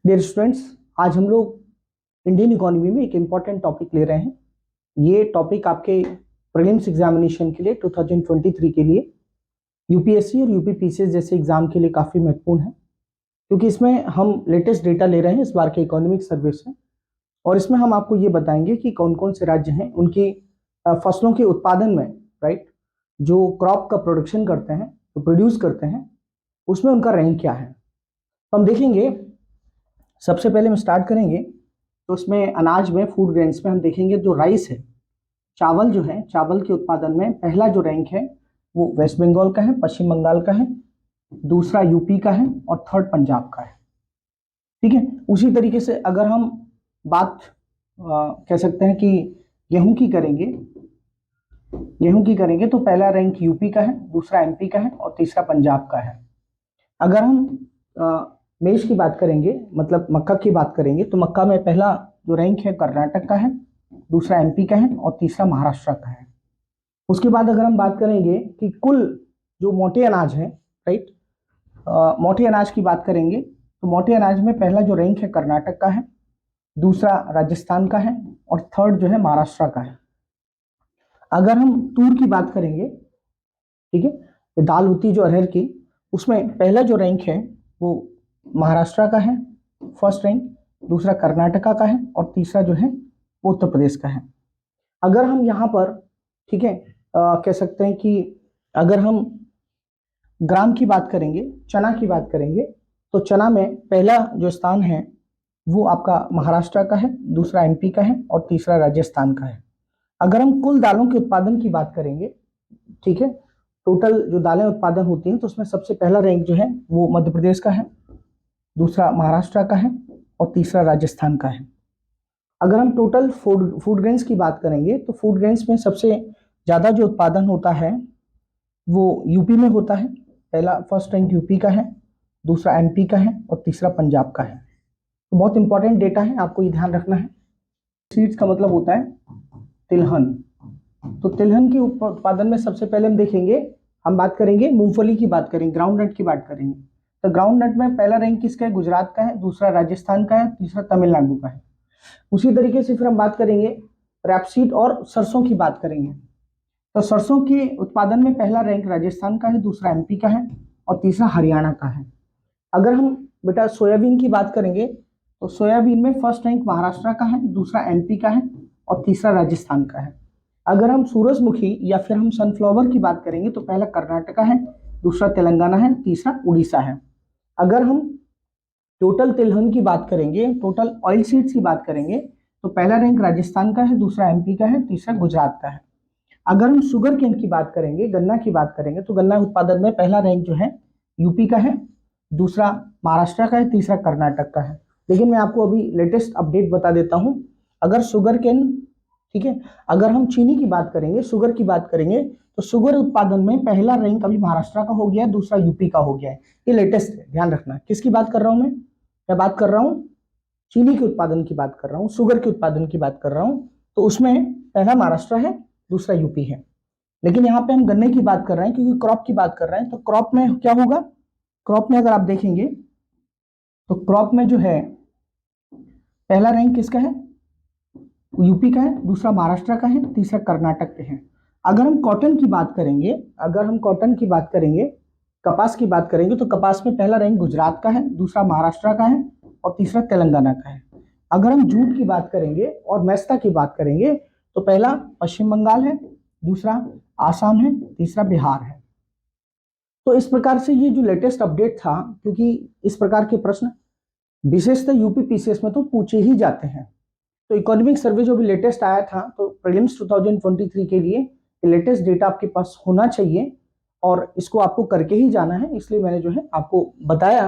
Dear students, आज हम लोग इंडियन इकोनॉमी में एक इम्पॉर्टेंट टॉपिक ले रहे हैं। ये टॉपिक आपके प्रीलिम्स एग्जामिनेशन के लिए 2023 के लिए यूपीएससी और यूपीपीसीएस जैसे एग्जाम के लिए काफ़ी महत्वपूर्ण है, क्योंकि इसमें हम लेटेस्ट डेटा ले रहे हैं इस बार के इकोनॉमिक सर्वे से। और इसमें हम आपको ये बताएंगे कि कौन कौन से राज्य हैं उनकी फसलों के उत्पादन में, राइट, जो क्रॉप का प्रोडक्शन करते हैं, जो प्रोड्यूस करते हैं, उसमें उनका रैंक क्या है। तो हम देखेंगे, सबसे पहले हम स्टार्ट करेंगे तो उसमें अनाज में, फूड ग्रेन्स में हम देखेंगे जो राइस है, चावल जो है, चावल के उत्पादन में पहला जो रैंक है वो वेस्ट बंगाल का है, पश्चिम बंगाल का है, दूसरा यूपी का है और थर्ड पंजाब का है। ठीक है। उसी तरीके से अगर हम बात कह सकते हैं कि गेहूं की करेंगे तो पहला रैंक यूपी का है, दूसरा एमपी का है और तीसरा पंजाब का है। अगर हम मेज की बात करेंगे, मतलब मक्का की बात करेंगे, तो मक्का में पहला जो रैंक है कर्नाटक का है, दूसरा एमपी का है और तीसरा महाराष्ट्र का है। उसके बाद अगर हम बात करेंगे कि कुल जो मोटे अनाज है, राइट, मोटे अनाज की बात करेंगे तो मोटे अनाज में पहला जो रैंक है कर्नाटक का है, दूसरा राजस्थान का है और थर्ड जो है महाराष्ट्र का है। अगर हम तूर की बात करेंगे, ठीक है, ये दाल होती है जो अरहर की, उसमें पहला जो रैंक है वो महाराष्ट्र का है, फर्स्ट रैंक, दूसरा कर्नाटका का है और तीसरा जो है वो उत्तर प्रदेश का है। अगर हम यहाँ पर, ठीक है, कह सकते हैं कि अगर हम ग्राम की बात करेंगे, चना की बात करेंगे, तो चना में पहला जो स्थान है वो आपका महाराष्ट्र का है, दूसरा एमपी का है और तीसरा राजस्थान का है। अगर हम कुल दालों के उत्पादन की बात करेंगे, ठीक है, टोटल जो दालें उत्पादन होती हैं, तो उसमें सबसे पहला रैंक जो है वो मध्य प्रदेश का है, दूसरा महाराष्ट्र का है और तीसरा राजस्थान का है। अगर हम टोटल फूड ग्रेन्स की बात करेंगे तो फूड ग्रेन्स में सबसे ज़्यादा जो उत्पादन होता है वो यूपी में होता है, पहला फर्स्ट रैंक यूपी का है, दूसरा एमपी का है और तीसरा पंजाब का है। तो बहुत इंपॉर्टेंट डेटा है, आपको ये ध्यान रखना है। सीड्स का मतलब होता है तिलहन। तो तिलहन के उत्पादन में सबसे पहले हम देखेंगे, हम बात करेंगे मूंगफली की बात करेंगे, ग्राउंड नट की बात करेंगे। तो ग्राउंड नट में पहला रैंक किसका है? गुजरात का है, दूसरा राजस्थान का है, तीसरा तमिलनाडु का है। उसी तरीके से फिर हम बात करेंगे रैपसीड और सरसों की बात करेंगे। तो सरसों के उत्पादन में पहला रैंक राजस्थान का है, दूसरा एमपी का है और तीसरा हरियाणा का है। अगर हम बेटा सोयाबीन की बात करेंगे तो सोयाबीन में फर्स्ट रैंक महाराष्ट्र का है, दूसरा एमपी का है और तीसरा राजस्थान का है। अगर हम सूरजमुखी या फिर हम सनफ्लावर की बात करेंगे तो पहला कर्नाटका है, दूसरा तेलंगाना है, तीसरा उड़ीसा है। अगर हम टोटल तिलहन की बात करेंगे, टोटल ऑयल सीड्स की बात करेंगे, तो पहला रैंक राजस्थान का है, दूसरा एमपी का है, तीसरा गुजरात का है। अगर हम शुगर केन की बात करेंगे, गन्ना की बात करेंगे, तो गन्ना उत्पादन में पहला रैंक जो है यूपी का है, दूसरा महाराष्ट्र का है, तीसरा कर्नाटक का है। लेकिन मैं आपको अभी लेटेस्ट अपडेट बता देता हूं, अगर शुगर केन, ठीक है, अगर हम चीनी की बात करेंगे, शुगर की बात करेंगे, तो शुगर उत्पादन में पहला रैंक अभी महाराष्ट्र का हो गया है, दूसरा यूपी का हो गया है। ये लेटेस्ट है, ध्यान रखना। किसकी बात कर रहा हूं मैं बात कर रहा हूं चीनी के उत्पादन की बात कर रहा हूं, शुगर के उत्पादन की बात कर रहा हूं। तो उसमें पहला महाराष्ट्र है, दूसरा यूपी है। लेकिन यहाँ पे हम गन्ने की बात कर रहे हैं क्योंकि क्रॉप की बात कर रहे हैं। तो क्रॉप में क्या होगा? क्रॉप में अगर आप देखेंगे तो क्रॉप में जो है पहला रैंक किसका है? यूपी का है, दूसरा महाराष्ट्र का है, तीसरा कर्नाटक के है। अगर हम कॉटन की बात करेंगे, कपास की बात करेंगे, तो कपास में पहला रैंक गुजरात का है, दूसरा महाराष्ट्र का है और तीसरा तेलंगाना का है। अगर हम जूट की बात करेंगे और मैस्ता की बात करेंगे, तो पहला पश्चिम बंगाल है, दूसरा आसाम है, तीसरा बिहार है। तो इस प्रकार से ये जो लेटेस्ट अपडेट था, क्योंकि इस प्रकार के प्रश्न विशेषतः यूपी पीसीएस में तो पूछे ही जाते हैं। तो इकोनॉमिक सर्वे जो भी लेटेस्ट आया था, तो प्रीलिम्स 2023 के लिए लेटेस्ट डेटा आपके पास होना चाहिए और इसको आपको करके ही जाना है, इसलिए मैंने जो है आपको बताया।